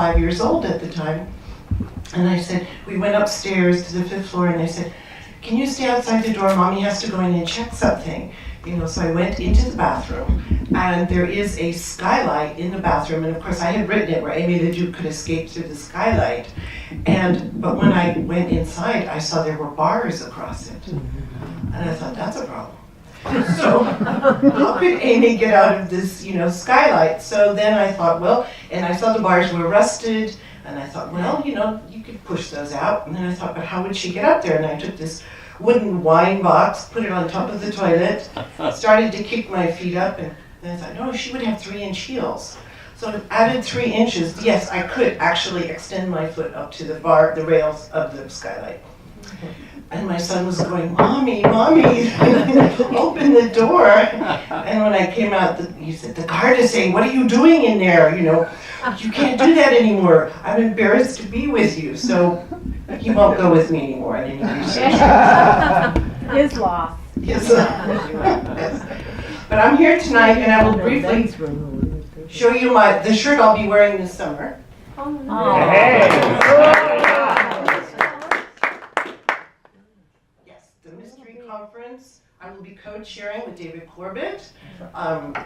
5 years old at the time. And I said, we went upstairs to the 5th floor and I said, can you stay outside the door? Mommy has to go in and check something. So I went into the bathroom and there is a skylight in the bathroom. And of course I had written it where Amy the Duke could escape through the skylight. But when I went inside, I saw there were bars across it. And I thought, that's a problem. So how could Amy get out of this, skylight? So then I thought, well, and I saw the bars were rusted. And I thought, well, you could push those out. And then I thought, but how would she get up there? And I took this wooden wine box, put it on top of the toilet, started to kick my feet up, and then I thought, no, she would have 3-inch heels. So I added 3 inches. Yes, I could actually extend my foot up to the rails of the skylight. And my son was going, Mommy, open the door. And when I came out, he said, the guard is saying, what are you doing in there? You can't do that anymore. I'm embarrassed to be with you. So he won't go with me anymore in any research. His loss. Yes. But I'm here tonight and I will briefly show you the shirt I'll be wearing this summer. Oh. Yes, the Mystery Conference. I will be co-chairing with David Corbett,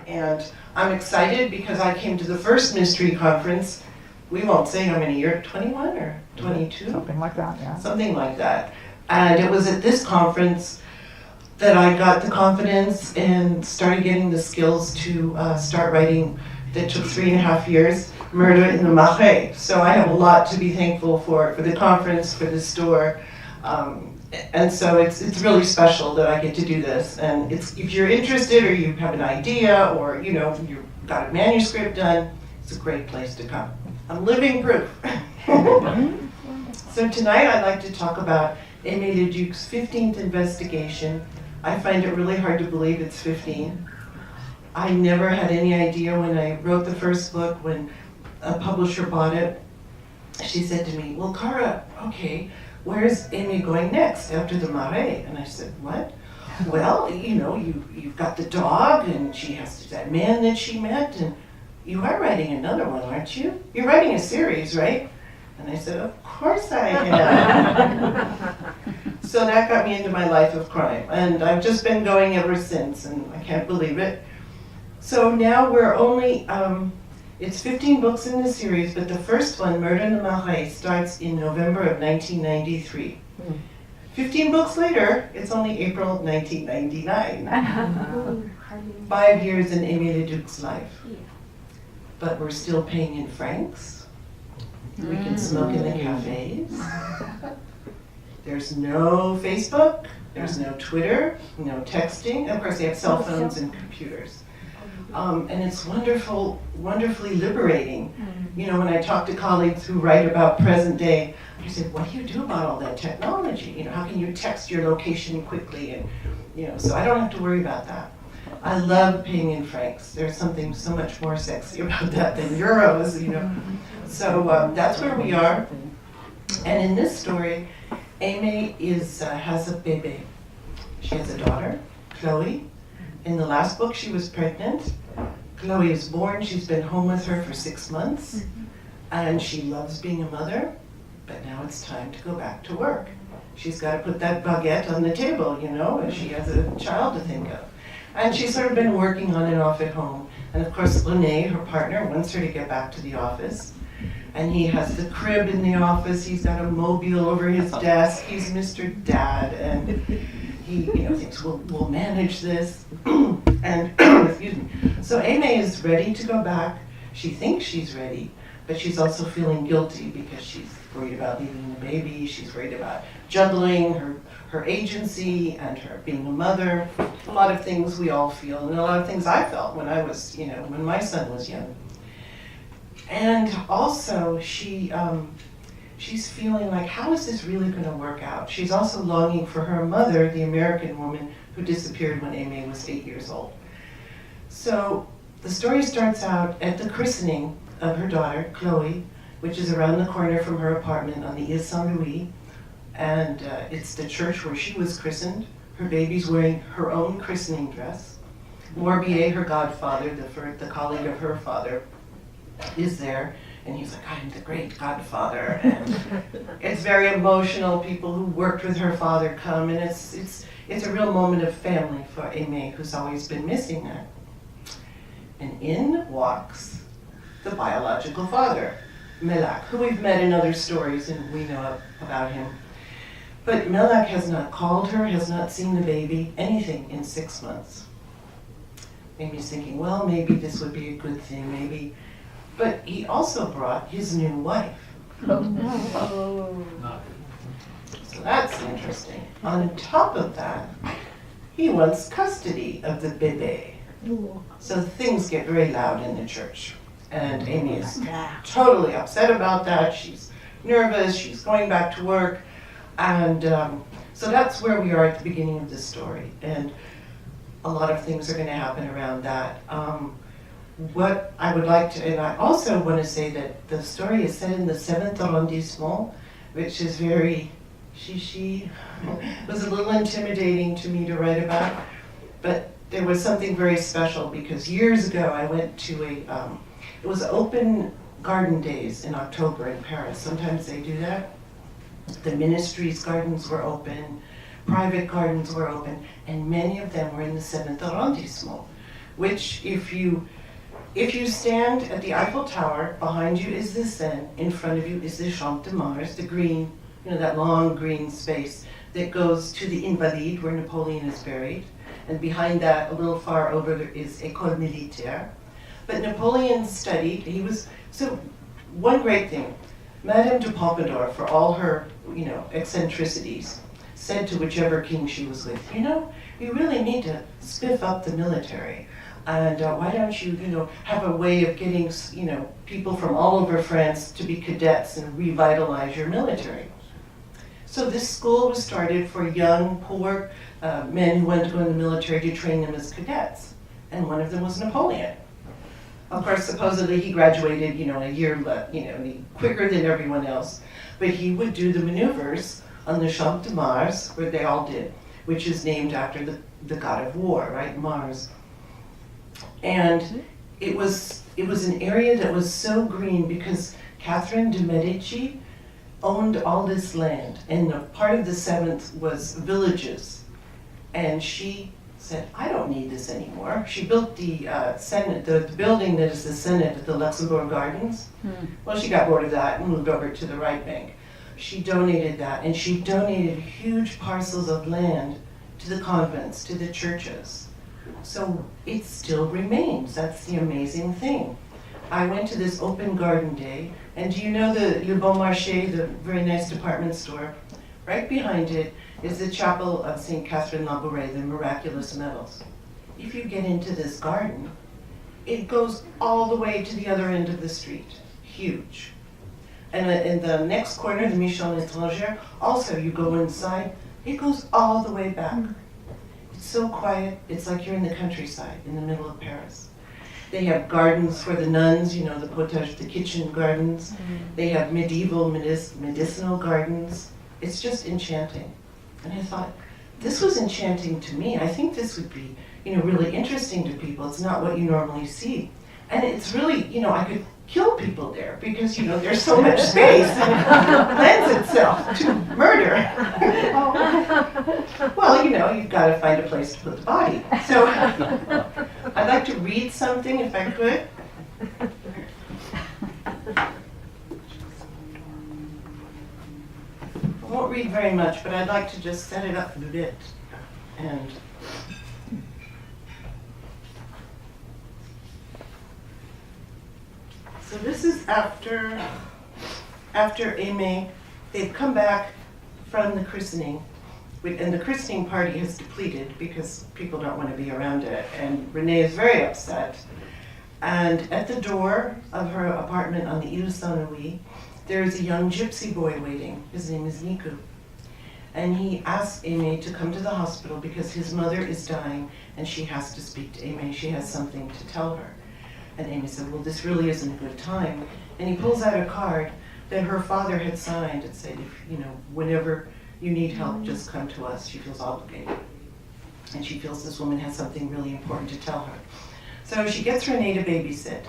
and I'm excited because I came to the first Mystery Conference. We won't say how many years, 21 or 22? Something like that, yeah. Something like that. And it was at this conference that I got the confidence and started getting the skills to start writing. That took 3.5 years, Murder in the Marais. So I have a lot to be thankful for the conference, for the store. And so it's really special that I get to do this. And if you're interested or you have an idea or you've got a manuscript done, it's a great place to come. I'm living proof. So tonight I'd like to talk about Aimé Le Duc's 15th investigation. I find it really hard to believe it's 15. I never had any idea when I wrote the first book, when a publisher bought it, she said to me, well, Cara, okay, where's Amy going next after the Marais? And I said, what? Well, you've got the dog, and she has that man that she met, and you are writing another one, aren't you? You're writing a series, right? And I said, of course I am. So that got me into my life of crime, and I've just been going ever since, and I can't believe it. So now we're only, it's 15 books in the series, but the first one, Murder in the Marais, starts in November of 1993. 15 books later, it's only April of 1999. 5 years in Aimé Le Duc's life. But we're still paying in francs. We can smoke in the cafes. There's no Facebook. There's no Twitter, no texting. Of course, they have cell phones and computers. And it's wonderfully liberating. When I talk to colleagues who write about present day, I say, what do you do about all that technology? How can you text your location quickly? And, so I don't have to worry about that. I love paying in francs. There's something so much more sexy about that than euros, So that's where we are. And in this story, Aimé has a bébé. She has a daughter, Chloe. In the last book, she was pregnant. Chloe is born. She's been home with her for 6 months. And she loves being a mother, but now it's time to go back to work. She's got to put that baguette on the table, and she has a child to think of. And she's sort of been working on and off at home. And of course, René, her partner, wants her to get back to the office. And he has the crib in the office. He's got a mobile over his desk. He's Mr. Dad. And he thinks we'll manage this. And excuse me. So Aimé is ready to go back. She thinks she's ready, but she's also feeling guilty because she's worried about leaving the baby. She's worried about juggling her agency and her being a mother. A lot of things we all feel, and a lot of things I felt when I was, when my son was young. And also she's feeling like, how is this really going to work out? She's also longing for her mother, the American woman who disappeared when Aimé was 8 years old. So the story starts out at the christening of her daughter, Chloe, which is around the corner from her apartment on the Ile Saint-Louis. And it's the church where she was christened. Her baby's wearing her own christening dress. Morbier, her godfather, the colleague of her father, is there. And he's like, I'm the great godfather. And it's very emotional. People who worked with her father come, and it's a real moment of family for Aimee, who's always been missing that. And in walks the biological father, Melak, who we've met in other stories and we know about him. But Melak has not called her, has not seen the baby, anything in 6 months. Aimee's thinking, well, maybe this would be a good thing, maybe. But he also brought his new wife. Oh. So that's interesting. On top of that, he wants custody of the bébé. So things get very loud in the church. And Aimee is totally upset about that. She's nervous, she's going back to work. And so that's where we are at the beginning of this story. And a lot of things are going to happen around that. What I would like to, and I also want to say that the story is set in the 7th arrondissement, which is very chichi. It was a little intimidating to me to write about, but there was something very special because years ago I went to it was open garden days in October in Paris. Sometimes they do that. The ministry's gardens were open, private gardens were open, and many of them were in the 7th arrondissement, which if you stand at the Eiffel Tower, behind you is the Seine, in front of you is the Champ de Mars, the green, that long green space that goes to the Invalides where Napoleon is buried. And behind that, a little far over, there is École Militaire. But Napoleon studied, so one great thing, Madame de Pompadour, for all her, eccentricities, said to whichever king she was with, you really need to spiff up the military. And why don't you, have a way of getting, people from all over France to be cadets and revitalize your military. So this school was started for young, poor men who wanted to go in the military to train them as cadets. And one of them was Napoleon. Of course, supposedly he graduated, a year quicker than everyone else. But he would do the maneuvers on the Champ de Mars, where they all did, which is named after the god of war, right, Mars. And it was an area that was so green because Catherine de' Medici owned all this land, and a part of the 7th was villages. And she said, I don't need this anymore. She built the Senate, the building that is the Senate at the Luxembourg Gardens. Well, she got bored of that and moved over to the right bank. She donated that, and she donated huge parcels of land to the convents, to the churches. So it still remains. That's the amazing thing. I went to this open garden day, and do you know the Le Bon Marché, the very nice department store? Right behind it is the chapel of St. Catherine Labouré, the miraculous medals. If you get into this garden, it goes all the way to the other end of the street. Huge. And in the next corner, the Mission Étrangère, also you go inside, it goes all the way back. It's so quiet, it's like you're in the countryside, in the middle of Paris. They have gardens for the nuns, the potage, the kitchen gardens. They have medieval medicinal gardens. It's just enchanting. And I thought, this was enchanting to me. I think this would be, really interesting to people. It's not what you normally see. And it's really, I could kill people there because, there's so much space and it lends itself to murder. Well, you've got to find a place to put the body. So I'd like to read something if I could. I won't read very much, but I'd like to just set it up a bit. And so this is after Aimee. They've come back from the christening, and the christening party has depleted because people don't want to be around it, and Renee is very upset. And at the door of her apartment on the Ile Saint-Louis, there is a young gypsy boy waiting. His name is Niku. And he asks Aimee to come to the hospital because his mother is dying and she has to speak to Aimee. She has something to tell her. And Aimee said, well, this really isn't a good time. And he pulls out a card that her father had signed and said, if, whenever you need help, just come to us. She feels obligated. And she feels this woman has something really important to tell her. So she gets Renee to babysit.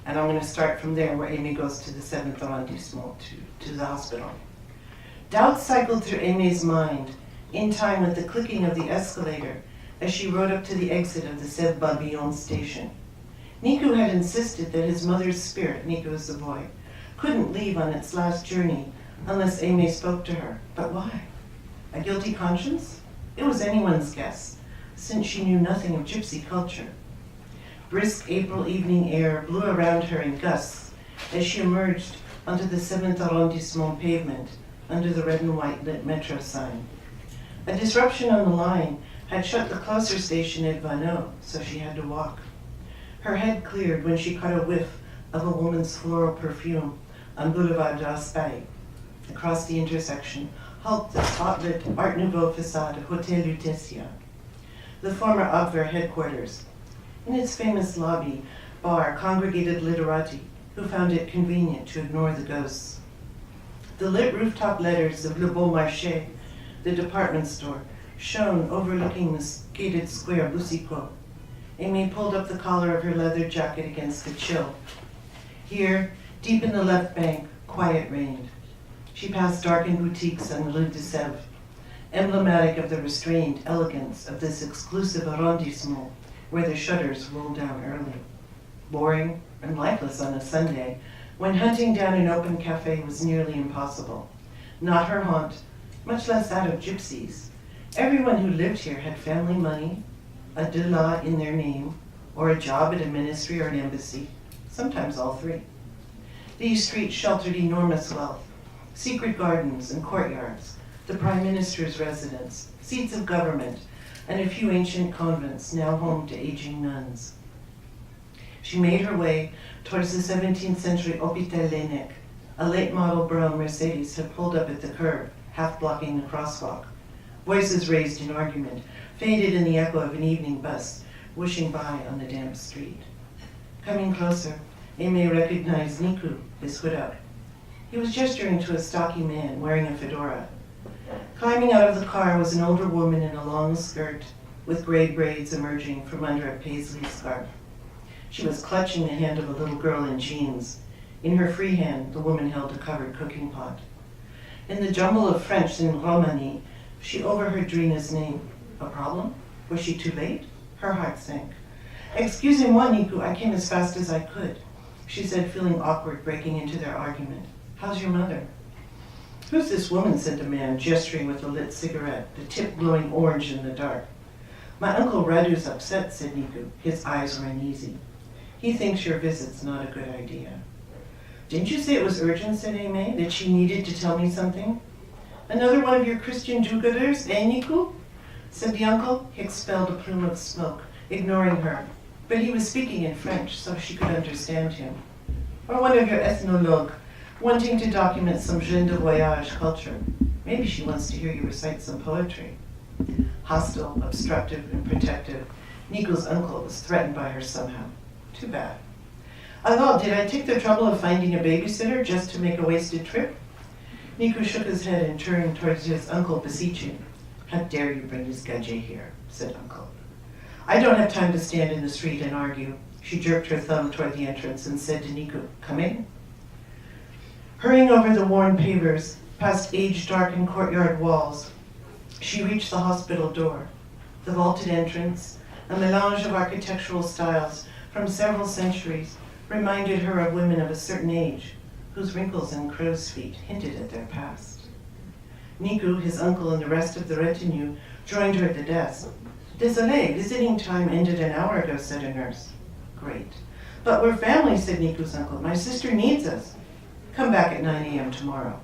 And I'm going to start from there where Amy goes to the 7th arrondissement, to the hospital. Doubts cycled through Amy's mind in time with the clicking of the escalator as she rode up to the exit of the Sèvres Babillon station. Niku had insisted that his mother's spirit, Niku is the boy, couldn't leave on its last journey unless Amy spoke to her. But why? A guilty conscience? It was anyone's guess, since she knew nothing of gypsy culture. Brisk April evening air blew around her in gusts as she emerged onto the 7th arrondissement pavement under the red and white lit metro sign. A disruption on the line had shut the closer station at Vanneau, so she had to walk. Her head cleared when she caught a whiff of a woman's floral perfume on Boulevard d'Aspaille. Across the intersection hulked the spotlit Art Nouveau facade of Hotel Lutetia, the former Abwehr headquarters. In its famous lobby, bar congregated literati who found it convenient to ignore the ghosts. The lit rooftop letters of Le Bon Marché, the department store, shone overlooking the gated square Boussicot. Amy pulled up the collar of her leather jacket against the chill. Here, deep in the left bank, quiet reigned. She passed darkened boutiques on the Rue de Sèvres, emblematic of the restrained elegance of this exclusive arrondissement, where the shutters rolled down early. Boring and lifeless on a Sunday, when hunting down an open cafe was nearly impossible. Not her haunt, much less that of gypsies. Everyone who lived here had family money, a de la in their name, or a job at a ministry or an embassy, sometimes all three. These streets sheltered enormous wealth, secret gardens and courtyards, the prime minister's residence, seats of government, and a few ancient convents now home to aging nuns. She made her way towards the 17th century Hôpital Laennec. A late model brown Mercedes had pulled up at the curb, half blocking the crosswalk. Voices raised in argument faded in the echo of an evening bus whooshing by on the damp street. Coming closer, Amy recognized Niku, his hood up. He was gesturing to a stocky man wearing a fedora. Climbing out of the car was an older woman in a long skirt with gray braids emerging from under a paisley scarf. She was clutching the hand of a little girl in jeans. In her free hand, the woman held a covered cooking pot. In the jumble of French in Romani, she overheard Drina's name. A problem? Was she too late? Her heart sank. Excusez-moi, Niku, I came as fast as I could, she said, feeling awkward breaking into their argument. How's your mother? Who's this woman, said the man, gesturing with a lit cigarette, the tip glowing orange in the dark. My Uncle Radu's upset, said Niku. His eyes were uneasy. He thinks your visit's not a good idea. Didn't you say it was urgent, said Aimee, that she needed to tell me something? Another one of your Christian do-gooders, eh, Niku? Said the uncle. He expelled a plume of smoke, ignoring her. But he was speaking in French, so she could understand him. Or one of your ethnologues, wanting to document some jeune de voyage culture. Maybe she wants to hear you recite some poetry. Hostile, obstructive, and protective, Niku's uncle was threatened by her somehow. Too bad. Alors, did I take the trouble of finding a babysitter just to make a wasted trip? Niku shook his head and turned towards his uncle, beseeching. How dare you bring this gadget here, said Uncle. I don't have time to stand in the street and argue. She jerked her thumb toward the entrance and said to Niku, come in. Hurrying over the worn pavers, past age-darkened courtyard walls, she reached the hospital door. The vaulted entrance, a melange of architectural styles from several centuries, reminded her of women of a certain age, whose wrinkles and crow's feet hinted at their past. Niku, his uncle, and the rest of the retinue joined her at the desk. Désolé, visiting time ended an hour ago, said a nurse. Great. But we're family, said Niku's uncle. My sister needs us. Come back at 9 a.m. tomorrow.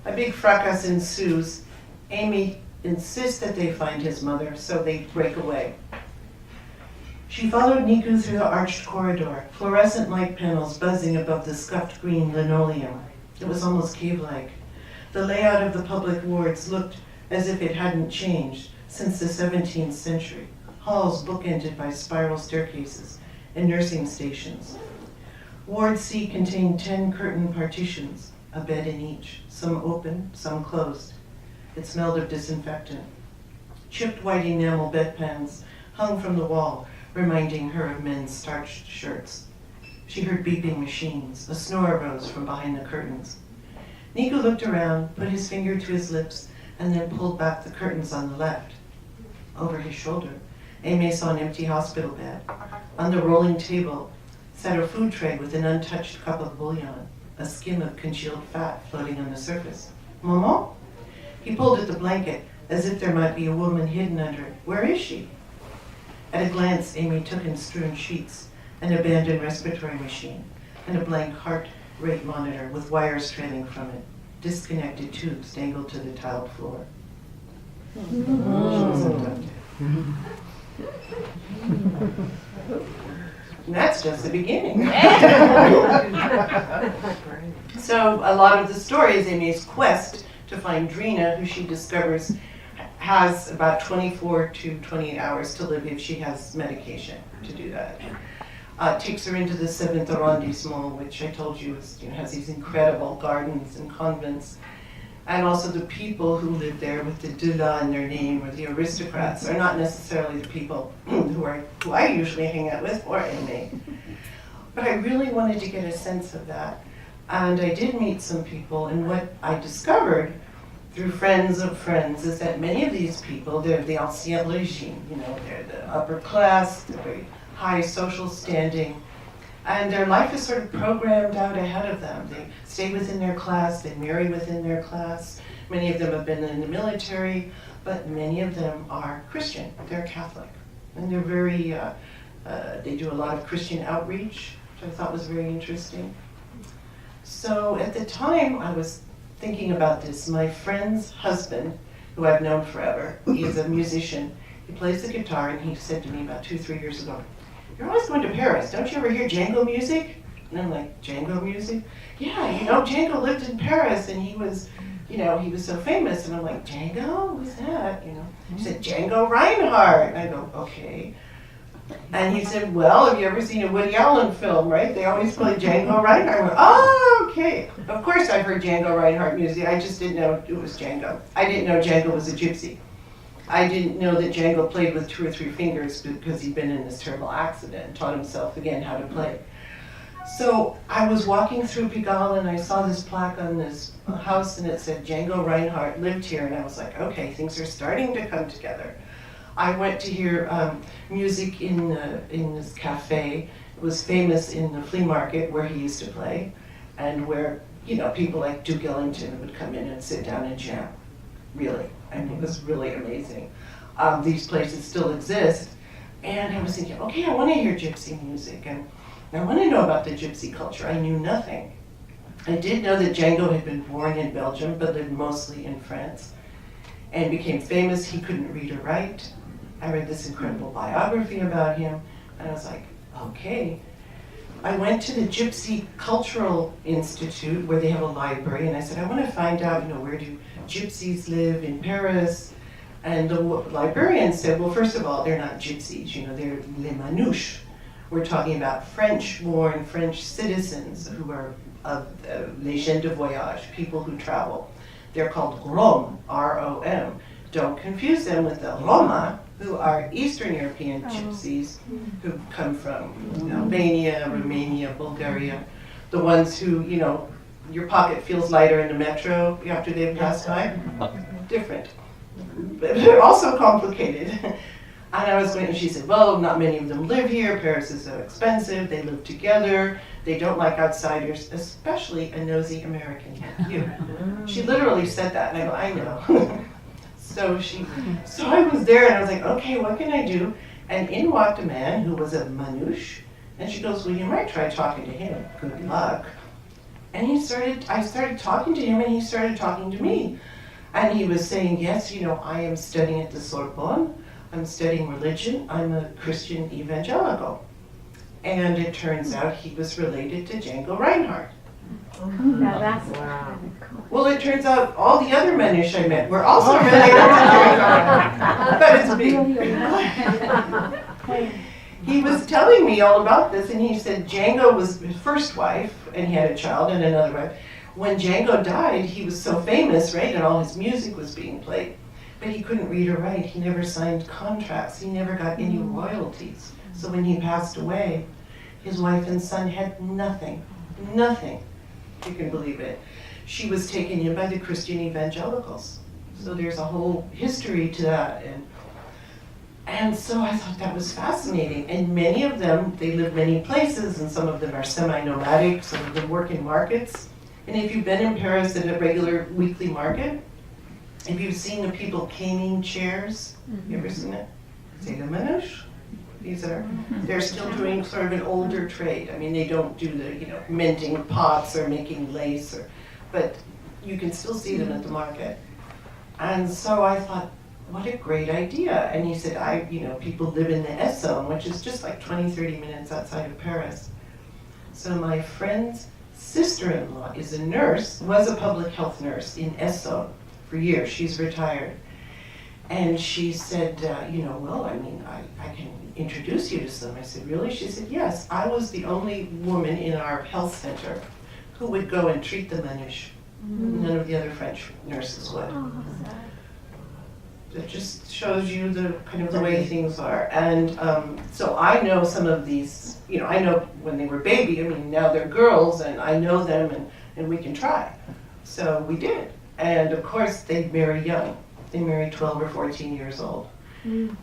A big fracas ensues. Amy insists that they find his mother, so they break away. She followed Niku through the arched corridor, fluorescent light panels buzzing above the scuffed green linoleum. It was almost cave-like. The layout of the public wards looked as if it hadn't changed since the 17th century. Halls bookended by spiral staircases and nursing stations. Ward C contained 10 curtain partitions, a bed in each, some open, some closed. It smelled of disinfectant. Chipped white enamel bedpans hung from the wall, reminding her of men's starched shirts. She heard beeping machines. A snore arose from behind the curtains. Nico looked around, put his finger to his lips, and then pulled back the curtains on the left. Over his shoulder, Aimee saw an empty hospital bed. On the rolling table sat a food tray with an untouched cup of bouillon, a skim of congealed fat floating on the surface. Maman? He pulled at the blanket, as if there might be a woman hidden under it. Where is she? At a glance, Aimee took in strewn sheets, an abandoned respiratory machine, and a blank heart rate monitor with wires trailing from it. Disconnected tubes dangled to the tiled floor. She was abducted. And that's just the beginning. So a lot of the story is Aimee's quest to find Drina, who she discovers has about 24 to 28 hours to live if she has medication to do that. Takes her into the 7th arrondissement, which I told you is, has these incredible gardens and convents. And also the people who live there with the de la in their name, or the aristocrats, are not necessarily the people who I usually hang out with, or Aimee. But I really wanted to get a sense of that. And I did meet some people, and what I discovered through friends of friends is that many of these people, they're the ancien régime, they're the upper class, they're very high social standing, and their life is sort of programmed out ahead of them. They stay within their class, they marry within their class. Many of them have been in the military, but many of them are Christian, they're Catholic. And they're very, they do a lot of Christian outreach, which I thought was very interesting. So at the time I was thinking about this, my friend's husband, who I've known forever, he is a musician. He plays the guitar, and he said to me about 2-3 years ago, "You're always going to Paris. Don't you ever hear Django music?" And I'm like, "Django music?" "Yeah, Django lived in Paris, and he was so famous." And I'm like, "Django? Who's that?" He said, "Django Reinhardt." And I go, "Okay." And he said, "Well, have you ever seen a Woody Allen film, right? They always play Django Reinhardt." I went, "Oh, okay." Of course I've heard Django Reinhardt music. I just didn't know it was Django. I didn't know Django was a gypsy. I didn't know that Django played with 2 or 3 fingers because he'd been in this terrible accident and taught himself again how to play. So I was walking through Pigalle, and I saw this plaque on this house, and it said Django Reinhardt lived here, and I was like, okay, things are starting to come together. I went to hear music in this cafe. It was famous in the flea market where he used to play, and where people like Duke Ellington would come in and sit down and jam. Really, it was really amazing. These places still exist, and I was thinking, okay, I want to hear gypsy music, and I want to know about the gypsy culture. I knew nothing. I did know that Django had been born in Belgium, but lived mostly in France, and became famous. He couldn't read or write. I read this incredible biography about him, and I was like, okay. I went to the Gypsy Cultural Institute, where they have a library, and I said, I want to find out, where do gypsies live in Paris? And the librarian said, well, first of all, they're not gypsies, they're les manouches. We're talking about French-born French citizens who are of les gens de voyage, people who travel. They're called Rom, R-O-M. Don't confuse them with the Roma, who are Eastern European gypsies who come from Albania, Romania, Bulgaria. The ones who, your pocket feels lighter in the metro after they've passed by. Different. But they're also complicated. And I was going, and she said, well, not many of them live here. Paris is so expensive. They live together. They don't like outsiders, especially a nosy American like you. She literally said that, and I go, I know. So I was there, and I was like, okay, what can I do? And in walked a man who was a manouche, and she goes, well, you might try talking to him. Good luck. And I started talking to him, and he started talking to me. And he was saying, yes, I am studying at the Sorbonne. I'm studying religion. I'm a Christian evangelical. And it turns out he was related to Django Reinhardt. Now that's wow. Well, it turns out all the other manouche I met were also related to Django. But it's big. He was telling me all about this, and he said Django was his first wife, and he had a child and another wife. When Django died, he was so famous, right, and all his music was being played. But he couldn't read or write. He never signed contracts. He never got any royalties. So when he passed away, His wife and son had nothing, nothing. You can believe it. She was taken in by the Christian evangelicals. So there's a whole history to that. And so I thought that was fascinating. And many of them, they live many places, and some of them are semi-nomadic, some of them work in markets. And if you've been in Paris at a regular weekly market, if you've seen the people caning chairs, you ever seen it? C'est le manouche. They're still doing sort of an older trade. I mean, they don't do the, minting pots or making lace, but you can still see them at the market. And so I thought, what a great idea. And he said, people live in the Essonne, which is just like 20, 30 minutes outside of Paris. So my friend's sister-in-law is a nurse, was a public health nurse in Essonne for years. She's retired. And she said, I can introduce you to some. I said, really? She said, yes. I was the only woman in our health center who would go and treat the manouche. None of the other French nurses would. It just shows you the kind of the way things are. And so I know some of these, I know when they were baby, now they're girls and I know them and we can try. So we did. And of course they marry young. They marry 12 or 14 years old.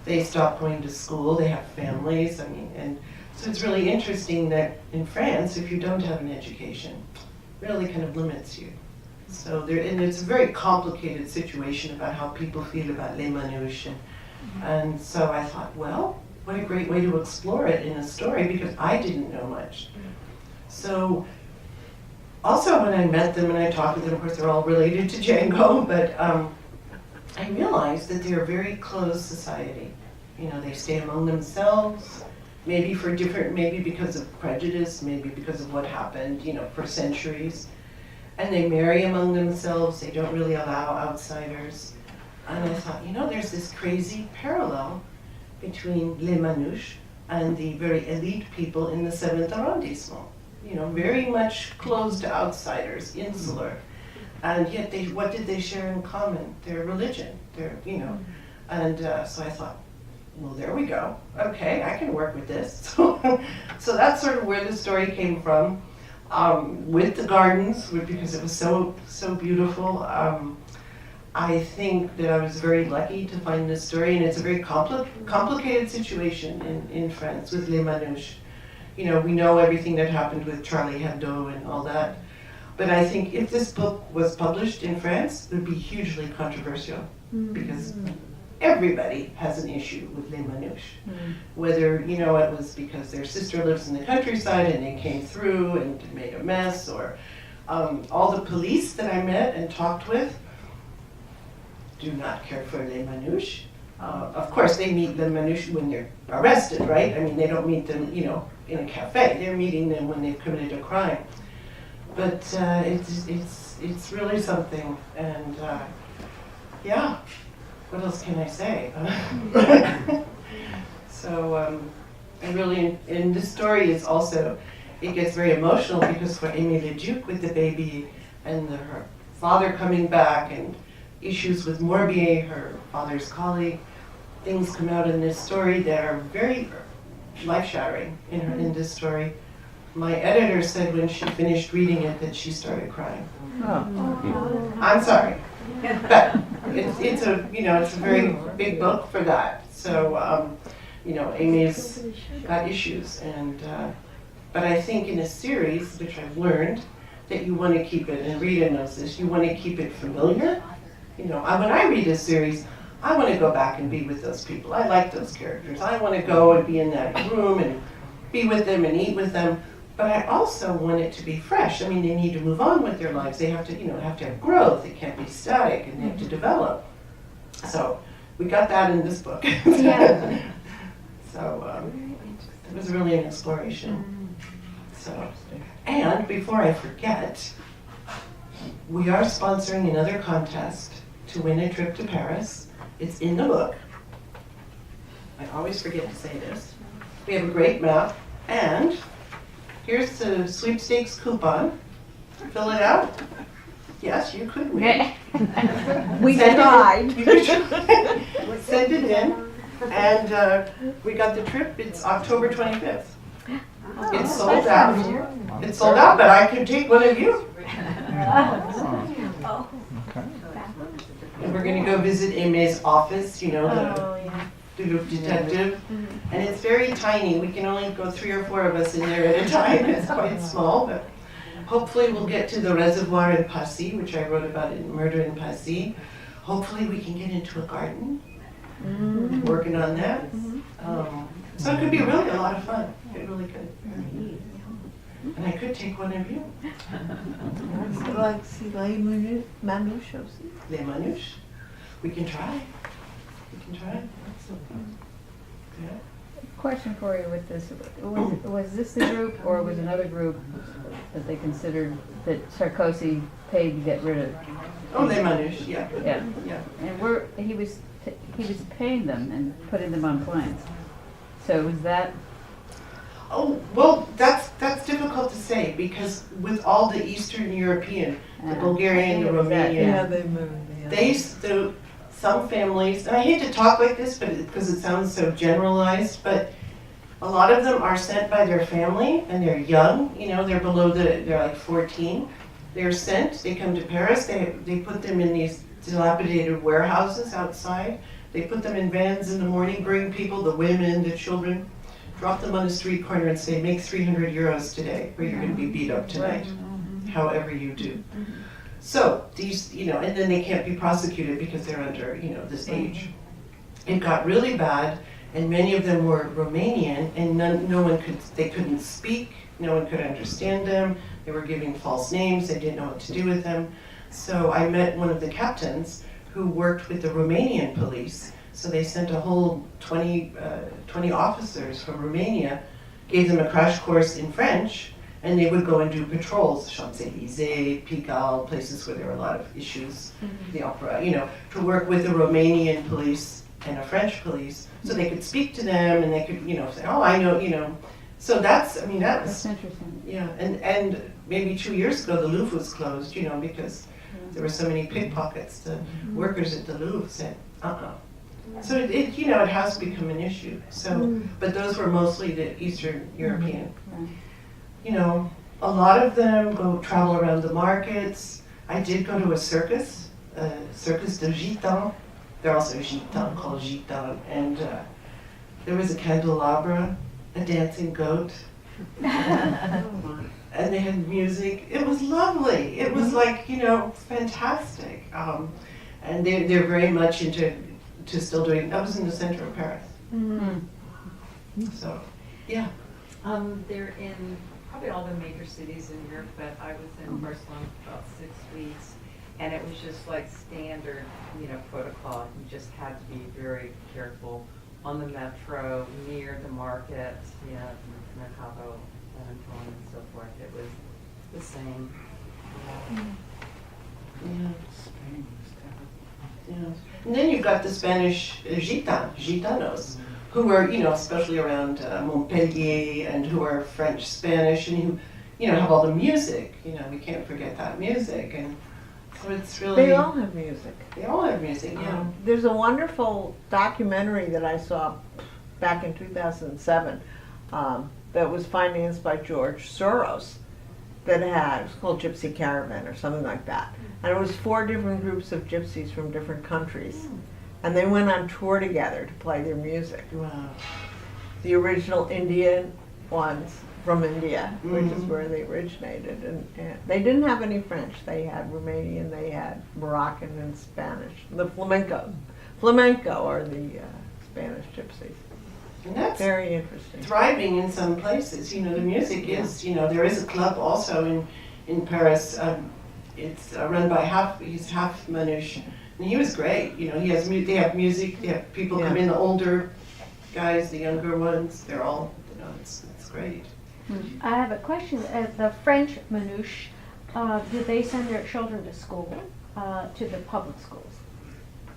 They stop going to school, they have families, and so it's really interesting that in France, if you don't have an education, it really kind of limits you. So and it's a very complicated situation about how people feel about les manouches. And so I thought, well, what a great way to explore it in a story, because I didn't know much. So also when I met them and I talked with them, of course they're all related to Django, but I realized that they're a very closed society. They stay among themselves, maybe because of prejudice, maybe because of what happened, for centuries. And they marry among themselves, they don't really allow outsiders. And I thought, there's this crazy parallel between les manouches and the very elite people in the 7th arrondissement. Very much closed to outsiders, insular. And yet, what did they share in common? Their religion, And so I thought, well, there we go. Okay, I can work with this. So that's sort of where the story came from, with the gardens, because it was so beautiful. I think that I was very lucky to find this story, and it's a very complicated situation in France with les manouches. We know everything that happened with Charlie Hebdo and all that. But I think if this book was published in France, it would be hugely controversial, because everybody has an issue with les manouches. Whether, it was because their sister lives in the countryside and they came through and made a mess, or all the police that I met and talked with do not care for les manouches. Of course, they meet the manouches when they're arrested, right? They don't meet them, in a cafe. They're meeting them when they've committed a crime. But it's really something, and what else can I say? So I really, and this story is also, it gets very emotional, because for Aimée Leduc with the baby and her father coming back and issues with Morbier, her father's colleague, things come out in this story that are very life-shattering in this story. My editor said when she finished reading it that she started crying. Oh. I'm sorry, but it's a very big book for that. So Amy's got issues, and but I think in a series, which I've learned, that you want to keep it, and Rita knows this, you want to keep it familiar. When I read a series, I want to go back and be with those people. I like those characters. I want to go and be in that room and be with them and eat with them. But I also want it to be fresh. They need to move on with their lives. They have to, have growth. It can't be static, and they have to develop. So we got that in this book. Yeah. So it was really an exploration. So, and before I forget, we are sponsoring another contest to win a trip to Paris. It's in the book. I always forget to say this. We have a great map, and here's the sweepstakes coupon. Fill it out. Yes, you could win. We tried. Send it in. And we got the trip. It's October 25th. It's sold out. It's sold out, but I could take one of you. And we're gonna go visit Aimé's office, you know, the detective. And it's very tiny. We can only go 3 or 4 of us in there at a time. It's quite small, but hopefully we'll get to the reservoir in Passy, which I wrote about in Murder in Passy. Hopefully we can get into a garden. Working on that. So it could be really a lot of fun. It really could. And I could take one of you. Like see Les Manouches aussi. Les Manouches. We can try. We can try. Yeah. Question for you with this, was this the group or was another group that they considered that Sarkozy paid to get rid of? Oh, Les Manouches, yeah. Yeah. Yeah. And he was paying them and putting them on planes. So was that? Oh, well, that's difficult to say because with all the Eastern European, the Bulgarian, the Romanian, they moved. some families, and I hate to talk like this, but because it sounds so generalized, but a lot of them are sent by their family and they're young, you know, they're like 14. They're sent, they come to Paris, they put them in these dilapidated warehouses outside. They put them in vans in the morning, bring people, the women, the children, drop them on a street corner and say, make 300 euros today, or you're going to be beat up tonight, however you do. So these, you know, and then they can't be prosecuted because they're under, you know, this age. It got really bad, and many of them were Romanian, and they couldn't speak, no one could understand them. They were giving false names, they didn't know what to do with them. So I met one of the captains who worked with the Romanian police. So they sent a whole 20 officers from Romania, gave them a crash course in French, and they would go and do patrols, Champs-Élysées, Pigalle, places where there were a lot of issues, the opera, you know, to work with the Romanian police and a French police, so they could speak to them and they could, you know, say, oh, I know, you know. So that's interesting. Yeah, and maybe 2 years ago the Louvre was closed, you know, because there were so many pickpockets. The workers at the Louvre said, So it you know, it has become an issue. So, but those were mostly the Eastern European. You know, a lot of them travel around the markets. I did go to a circus de Gitans. They're also Gitans, called Gitans. And there was a candelabra, a dancing goat. And they had music. It was lovely. It was like, you know, fantastic. And they're very much into still doing. That was in the center of Paris. So, yeah. They're in probably all the major cities in Europe, but I was in Barcelona for about 6 weeks, and it was just like standard, you know, protocol. You just had to be very careful on the metro, near the market, you know, Mercado, and so forth. It was the same. Yeah. And then you've got the Spanish Gitanos, who are, you know, especially around Montpellier, and who are French Spanish, and who, you know, have all the music. You know, we can't forget that music, and so it's really. They all have music. They all have music. Yeah. There's a wonderful documentary that I saw back in 2007 that was financed by George Soros. It was called Gypsy Caravan or something like that. And it was 4 different groups of gypsies from different countries. And they went on tour together to play their music. Wow. The original Indian ones from India, which is where they originated. And they didn't have any French. They had Romanian, they had Moroccan and Spanish. The flamenco are the Spanish gypsies. And that's very interesting. Thriving in some places. You know, the music is, you know, there is a club also in Paris. It's run by he's half Manouche. And he was great. You know, they have music, they have people come in, the older guys, the younger ones, they're all, you know, it's great. I have a question. The French Manouche, do they send their children to school, to the public schools?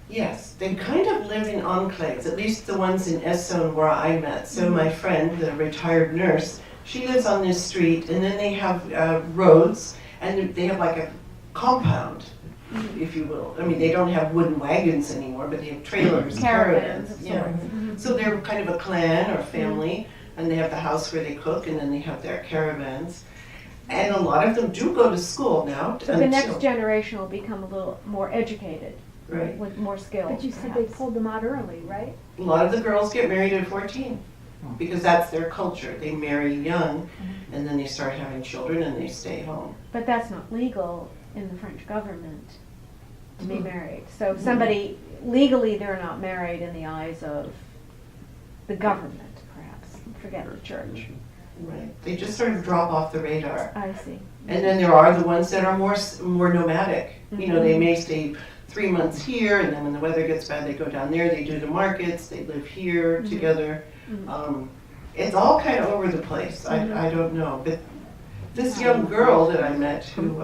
Yes, they kind of live in enclaves, at least the ones in Essonne where I met. So my friend, the retired nurse, she lives on this street, and then they have roads, and they have like a compound, if you will. I mean, they don't have wooden wagons anymore, but they have trailers, caravans. Yeah. So they're kind of a clan or family, and they have the house where they cook, and then they have their caravans. And a lot of them do go to school now. So the next generation will become a little more educated, Right. with more skills. But you said they perhaps. pulled them out early, right? A lot of the girls get married at 14 because that's their culture. They marry young, and then they start having children, and they stay home. But that's not legal in the French government to be married. So somebody, legally, they're not married in the eyes of the government, perhaps. Forget the church. Right. They just sort of drop off the radar. I see. And then there are the ones that are more nomadic. You know, they may stay 3 months here, and then when the weather gets bad, they go down there. They do the markets. They live here together. It's all kind of over the place. I don't know, but this young girl that I met, who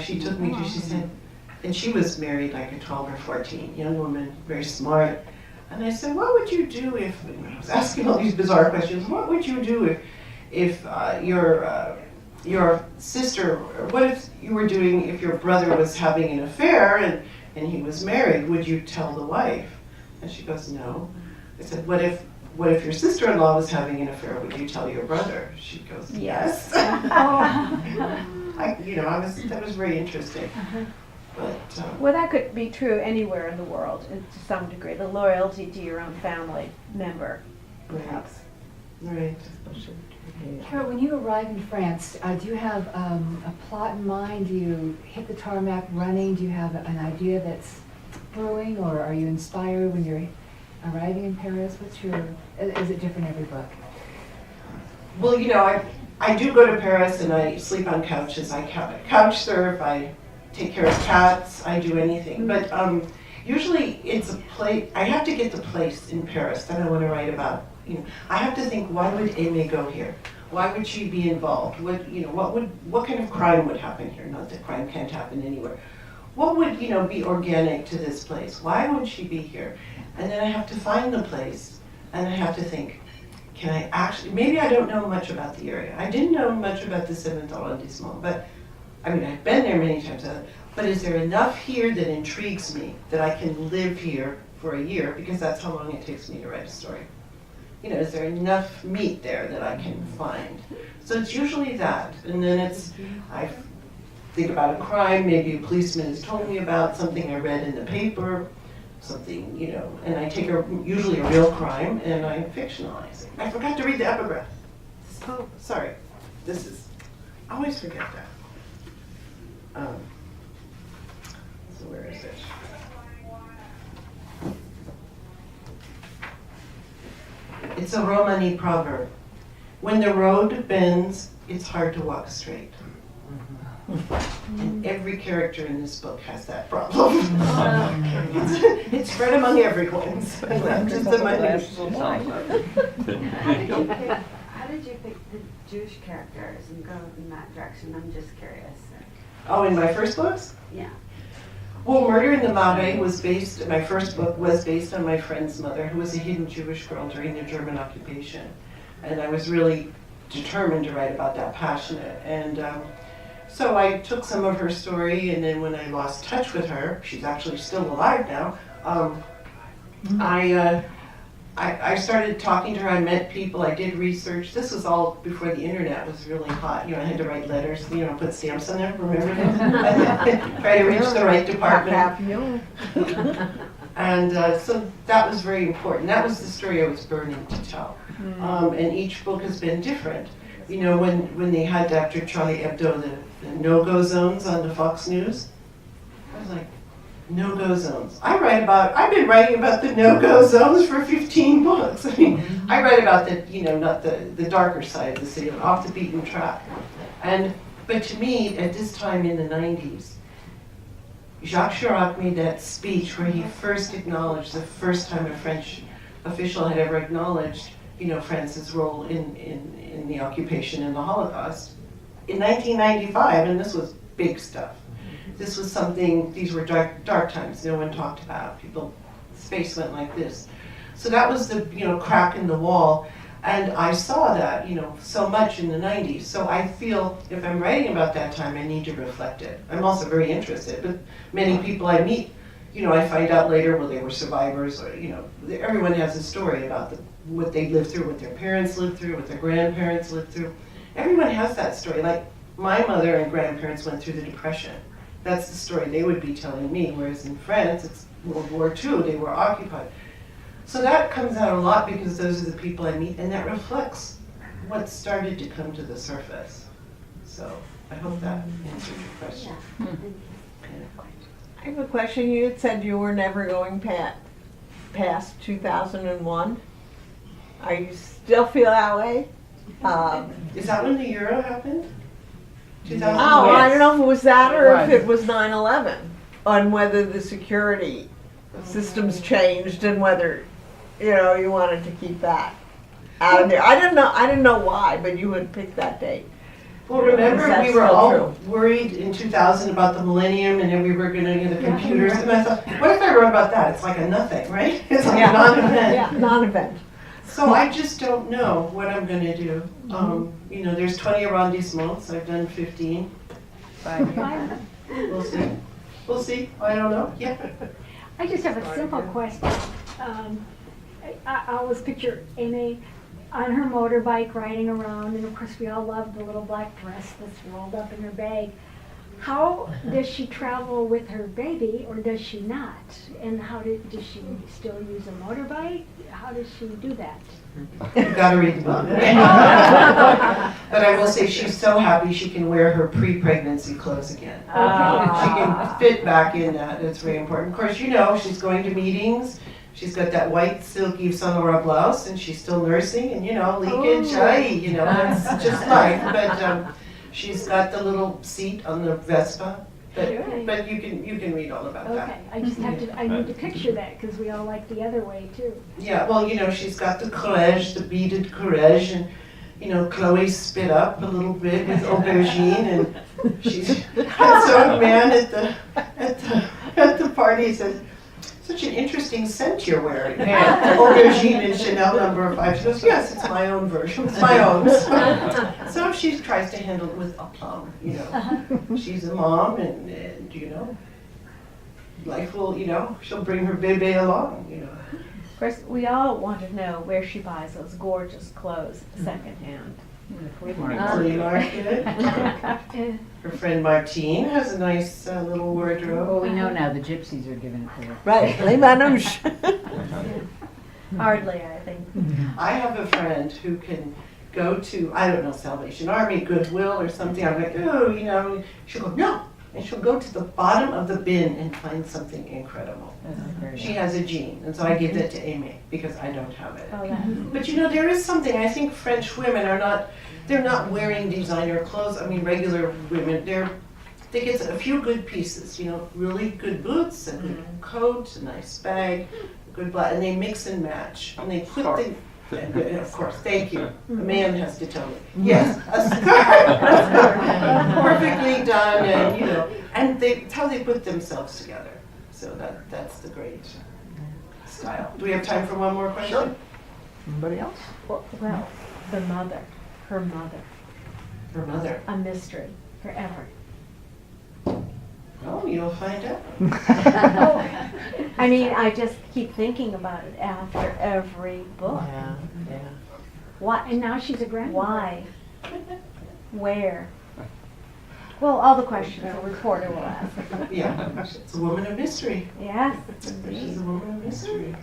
she took me to, she said, and she was married like at 12 or 14, young woman, very smart. And I said, what would you do if, I was asking all these bizarre questions, what would you do if your sister, what if you were doing, if your brother was having an affair and he was married, would you tell the wife? And she goes, no. I said, what if your sister-in-law was having an affair, would you tell your brother? She goes, yes. That was very interesting. But, Well, that could be true anywhere in the world, to some degree. The loyalty to your own family member, perhaps. right. Cara, when you arrive in France, do you have a plot in mind? Do you hit the tarmac running? Do you have an idea that's brewing, or are you inspired when you're arriving in Paris? Is it different every book? Well, I do go to Paris and I sleep on couches. I couch surf, I take care of cats, I do anything. But usually it's a place, I have to get the place in Paris that I want to write about. I have to think, why would Aimée go here? Why would she be involved? What kind of crime would happen here? Not that crime can't happen anywhere. What would, be organic to this place? Why would she be here? And then I have to find the place, and I have to think, can I actually, maybe I don't know much about the area. I didn't know much about the 7th arrondissement, but I've been there many times, but is there enough here that intrigues me that I can live here for a year, because that's how long it takes me to write a story. Is there enough meat there that I can find? So it's usually that, and then I think about a crime, maybe a policeman has told me about something I read in the paper, something, and I take usually a real crime and I fictionalize it. I forgot to read the epigraph. Oh, sorry. I always forget that. So where is it? It's a Romani proverb. When the road bends, it's hard to walk straight. And every character in this book has that problem. It's spread among everyone, so not just the minors. How did you pick the Jewish characters and go in that direction? I'm just curious. Oh, in my first books? Yeah. Well, Murder in the Marais my first book was based on my friend's mother, who was a hidden Jewish girl during the German occupation. And I was really determined to write about that, passionate. And so I took some of her story, and then when I lost touch with her, she's actually still alive now, I started talking to her. I met people, I did research. This was all before the internet was really hot. I had to write letters, put stamps on there, remember that? Try to reach the right department. And so that was very important. That was the story I was burning to tell. And each book has been different. When they had Dr. Charlie Hebdo, the no-go zones on the Fox News, I was like, no-go zones. I've been writing about the no-go zones for 15 books. I write about not the darker side of the city, off the beaten track. But to me, at this time in the 90s, Jacques Chirac made that speech where he first acknowledged, the first time a French official had ever acknowledged, France's role in the occupation and the Holocaust in 1995, and this was big stuff. This was something, these were dark times, no one talked about. People's face went like this. So that was the, crack in the wall. And I saw that, so much in the 90s. So I feel if I'm writing about that time, I need to reflect it. I'm also very interested, but many people I meet, I find out later, well, they were survivors, or, everyone has a story about what they lived through, what their parents lived through, what their grandparents lived through. Everyone has that story. Like, my mother and grandparents went through the Depression. That's the story they would be telling me, whereas in France, it's World War II, they were occupied. So that comes out a lot because those are the people I meet, and that reflects what started to come to the surface. So I hope that answered your question. I have a question. You had said you were never going past 2001. Are you still feel that way? Is that when the Euro happened? 2001? Oh, I don't know if it was that or if it was 9/11, on whether the security systems changed and whether, you wanted to keep that out of there. I didn't know why, but you had picked that date. Well, remember, That's we were still all true. worried in 2000 about the millennium, and then we were going to get the computers. And I thought, what if I wrote about that? It's like a nothing, right? It's like a non-event. Yeah, non-event. So I just don't know what I'm going to do. There's 20 arrondissements. I've done 15. We'll see. We'll see. I don't know. Yeah. I just have a simple question. I always picture Amy on her motorbike riding around, and of course we all love the little black dress that's rolled up in her bag. How does she travel with her baby, or does she not? And does she still use a motorbike? How does she do that? You've got to read the book. But I will say she's so happy she can wear her pre-pregnancy clothes again. She can fit back in that. It's very important. Of course, she's going to meetings. She's got that white silky Saint Laurent blouse, and she's still nursing, and leakage, that's just life. But she's got the little seat on the Vespa. But you can read all about that. Okay, I just I need to picture that, because we all like the other way too. Yeah, well, she's got the courage, the beaded courage, and Chloe spit up a little bit with aubergine, and so a man at the party says, "Such an interesting scent you're wearing." Aubergine and Chanel No. 5. She goes, "Yes, it's my own version. It's my own." So she tries to handle it with aplomb. She's a mom, and life will, she'll bring her baby along. Of course, we all want to know where she buys those gorgeous clothes secondhand. Flea market. Her friend Martine has a nice little wardrobe. Well, we know now the gypsies are giving it to her. Right, les manouches. Hardly, I think. I have a friend who can go to, I don't know, Salvation Army, Goodwill or something. I'm like, she'll go, no. And she'll go to the bottom of the bin and find something incredible. She has a gene, and so I give that to Amy because I don't have it. But there is something, I think French women they're not wearing designer clothes. I mean, regular women, they get a few good pieces, really good boots, a good coat, a nice bag, a good blouse, and they mix and match. And they put of course, thank you. A man has to tell me. Yes, a scarf. Perfectly done, and it's how they put themselves together. So that's the great style. Do we have time for one more question? Sure. Anybody else? Well, the mother, her mother, Her mother. a mystery forever. Oh, you'll find out. I mean, I just keep thinking about it after every book. Yeah. What? And now she's a grandmother. Why? Where? Well, all the questions a reporter will ask. Yeah, it's a woman of mystery. Yes. She's a woman of mystery.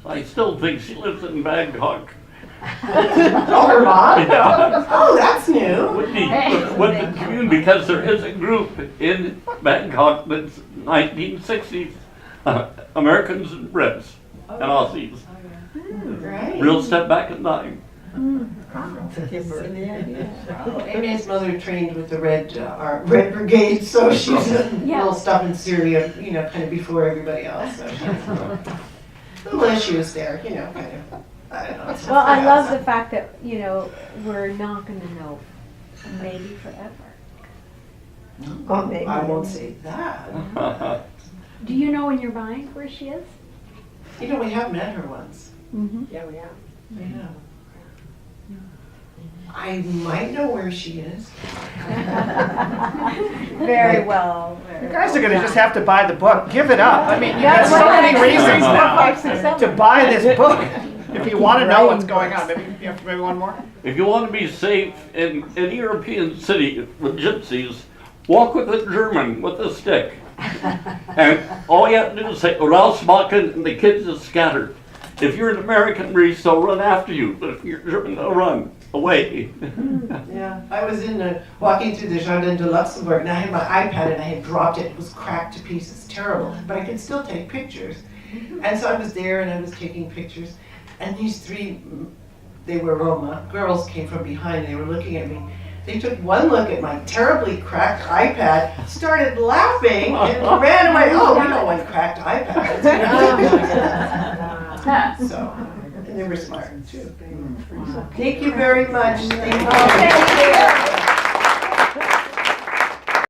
I still think she lives in Bangkok. Oh, her mom? Yeah. Oh, that's new. With the community, because there is a group in Bangkok that's 1960s Americans and Brits and Aussies. Right. Real step back in time. Give her the idea. Oh, Amy's mother trained with the Red Brigade, so she's a little stuff in Syria, kind of before everybody else. So she has little issues there, kind of. I don't know. Well, I love the fact that, we're not going to know maybe forever. I won't say that. Do you know in your mind where she is? We have met her once. Yeah, we are. Yeah. I might know where she is. Very well. You guys are gonna just have to buy the book. Give it up. I mean, you Yeah, got so many reasons now 5, 6, 7. to buy this book. If you want to know what's going on, maybe one more. If you want to be safe in any European city with gypsies, walk with a German with a stick. And all you have to do is say, Rausmachen, and the kids just scatter. If you're an American race, they'll run after you, but if you're German, they'll run away. Yeah, I was walking through the Jardin de Luxembourg, and I had my iPad and I had dropped it. It was cracked to pieces, terrible, but I could still take pictures. And so I was there and I was taking pictures, and these 3, they were Roma, girls came from behind, they were looking at me. They took one look at my terribly cracked iPad, started laughing, and ran away. Oh, we don't want cracked iPads. So, and they were smart too. Thank you very much. Thank you. Thank you.